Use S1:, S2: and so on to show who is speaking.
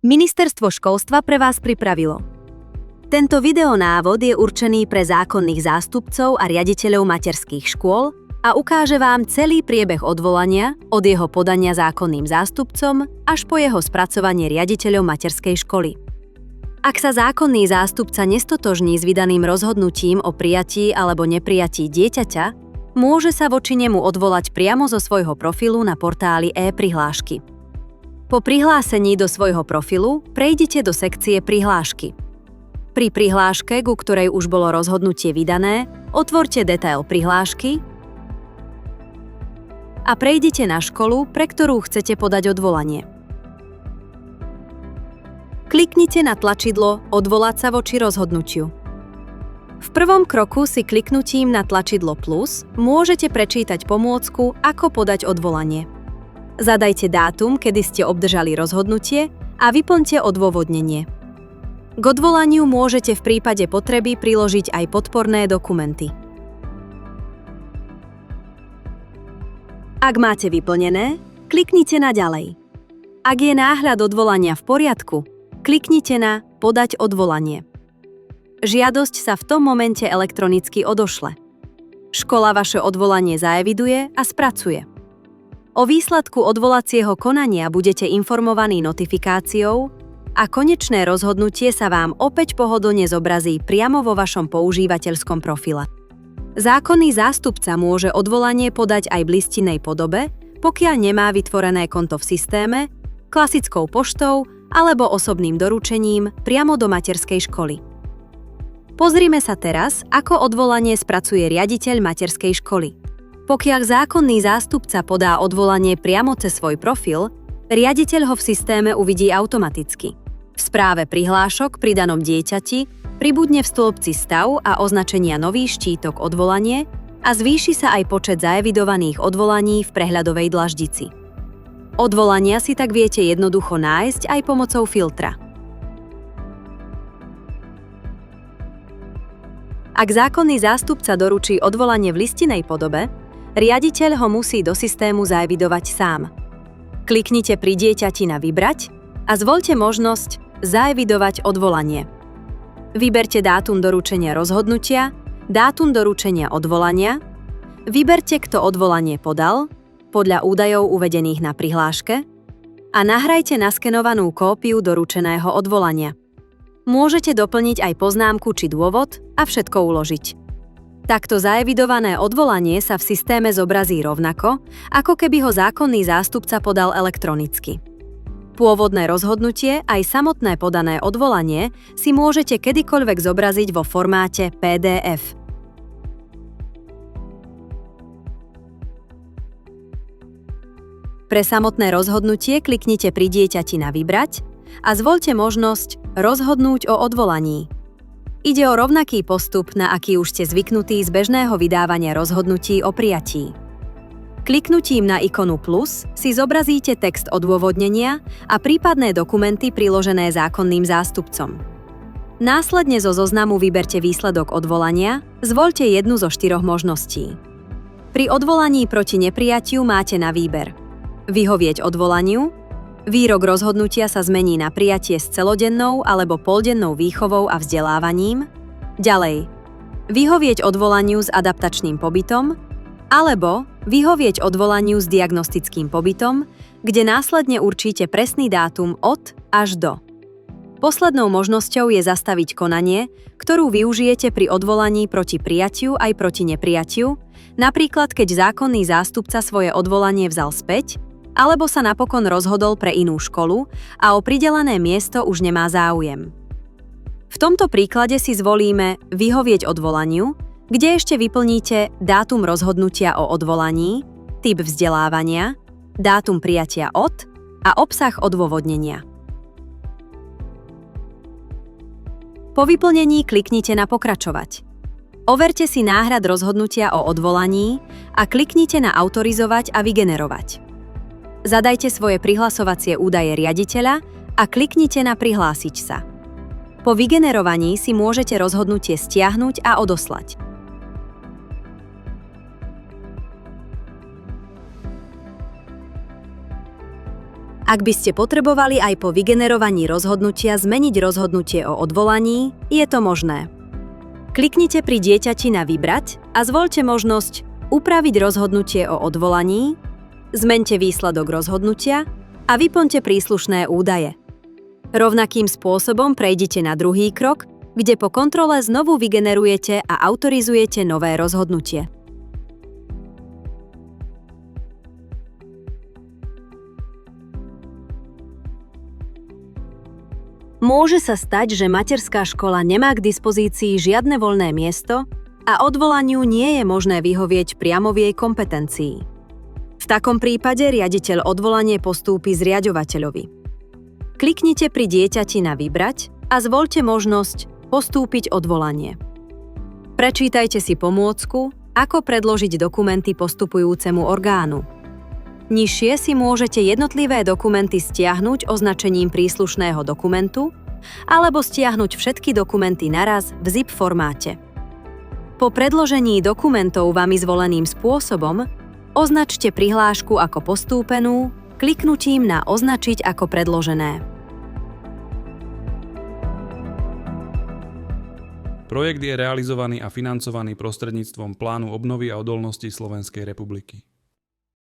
S1: Ministerstvo školstva pre vás pripravilo. Tento videonávod je určený pre zákonných zástupcov a riaditeľov materských škôl a ukáže vám celý priebeh odvolania od jeho podania zákonným zástupcom až po jeho spracovanie riaditeľom materskej školy. Ak sa zákonný zástupca nestotožní s vydaným rozhodnutím o prijatí alebo neprijatí dieťaťa, môže sa voči nemu odvolať priamo zo svojho profilu na portáli e-prihlášky. Po prihlásení do svojho profilu prejdite do sekcie Prihlášky. Pri prihláške, ku ktorej už bolo rozhodnutie vydané, otvorte detail prihlášky a prejdite na školu, pre ktorú chcete podať odvolanie. Kliknite na tlačidlo Odvolať sa voči rozhodnutiu. V prvom kroku si kliknutím na tlačidlo plus môžete prečítať pomôcku Ako podať odvolanie. Zadajte dátum, kedy ste obdržali rozhodnutie a vyplňte odôvodnenie. K odvolaniu môžete v prípade potreby priložiť aj podporné dokumenty. Ak máte vyplnené, kliknite na Ďalej. Ak je náhľad odvolania v poriadku, kliknite na Podať odvolanie. Žiadosť sa v tom momente elektronicky odošle. Škola vaše odvolanie zaeviduje a spracuje. O výsledku odvolacieho konania budete informovaní notifikáciou a konečné rozhodnutie sa vám opäť pohodlne zobrazí priamo vo vašom používateľskom profile. Zákonný zástupca môže odvolanie podať aj v listinnej podobe, pokiaľ nemá vytvorené konto v systéme, klasickou poštou alebo osobným doručením priamo do materskej školy. Pozrime sa teraz, ako odvolanie spracuje riaditeľ materskej školy. Pokiaľ zákonný zástupca podá odvolanie priamo cez svoj profil, riaditeľ ho v systéme uvidí automaticky. V správe prihlášok pri danom dieťati pribudne v stĺpci stav a označenia nový štítok odvolanie a zvýši sa aj počet zaevidovaných odvolaní v prehľadovej dlaždici. Odvolania si tak viete jednoducho nájsť aj pomocou filtra. Ak zákonný zástupca doručí odvolanie v listinnej podobe, riaditeľ ho musí do systému zaevidovať sám. Kliknite pri dieťati na Vybrať a zvoľte možnosť Zaevidovať odvolanie. Vyberte dátum doručenia rozhodnutia, dátum doručenia odvolania, vyberte, kto odvolanie podal, podľa údajov uvedených na prihláške a nahrajte naskenovanú kópiu doručeného odvolania. Môžete doplniť aj poznámku či dôvod a všetko uložiť. Takto zaevidované odvolanie sa v systéme zobrazí rovnako, ako keby ho zákonný zástupca podal elektronicky. Pôvodné rozhodnutie aj samotné podané odvolanie si môžete kedykoľvek zobraziť vo formáte PDF. Pre samotné rozhodnutie kliknite pri dieťati na Vybrať a zvoľte možnosť Rozhodnúť o odvolaní. Ide o rovnaký postup, na aký už ste zvyknutí z bežného vydávania rozhodnutí o prijatí. Kliknutím na ikonu plus si zobrazíte text odôvodnenia a prípadné dokumenty priložené zákonným zástupcom. Následne zo zoznamu vyberte výsledok odvolania, zvoľte jednu zo 4 možností. Pri odvolaní proti neprijatiu máte na výber vyhovieť odvolaniu, výrok rozhodnutia sa zmení na prijatie s celodennou alebo poldennou výchovou a vzdelávaním, ďalej vyhovieť odvolaniu s adaptačným pobytom, alebo vyhovieť odvolaniu s diagnostickým pobytom, kde následne určíte presný dátum od až do. Poslednou možnosťou je zastaviť konanie, ktorú využijete pri odvolaní proti prijatiu aj proti neprijatiu, napríklad keď zákonný zástupca svoje odvolanie vzal späť, alebo sa napokon rozhodol pre inú školu a o pridelené miesto už nemá záujem. V tomto príklade si zvolíme vyhovieť odvolaniu, kde ešte vyplníte dátum rozhodnutia o odvolaní, typ vzdelávania, dátum prijatia od a obsah odôvodnenia. Po vyplnení kliknite na Pokračovať. Overte si náhrad rozhodnutia o odvolaní a kliknite na Autorizovať a vygenerovať. Zadajte svoje prihlasovacie údaje riaditeľa a kliknite na Prihlásiť sa. Po vygenerovaní si môžete rozhodnutie stiahnuť a odoslať. Ak by ste potrebovali aj po vygenerovaní rozhodnutia zmeniť rozhodnutie o odvolaní, je to možné. Kliknite pri dieťati na Vybrať a zvoľte možnosť Upraviť rozhodnutie o odvolaní, zmeňte výsledok rozhodnutia a vyplňte príslušné údaje. Rovnakým spôsobom prejdite na druhý krok, kde po kontrole znovu vygenerujete a autorizujete nové rozhodnutie. Môže sa stať, že materská škola nemá k dispozícii žiadne voľné miesto a odvolaniu nie je možné vyhovieť priamo v jej kompetencii. V takom prípade riaditeľ odvolanie postúpi zriaďovateľovi. Kliknite pri dieťati na Vybrať a zvoľte možnosť Postúpiť odvolanie. Prečítajte si pomôcku Ako predložiť dokumenty postupujúcemu orgánu. Nižšie si môžete jednotlivé dokumenty stiahnuť označením príslušného dokumentu alebo stiahnuť všetky dokumenty naraz v zip formáte. Po predložení dokumentov vami zvoleným spôsobom označte prihlášku ako postúpenú kliknutím na Označiť ako predložené.
S2: Projekt je realizovaný a financovaný prostredníctvom Plánu obnovy a odolnosti Slovenskej republiky.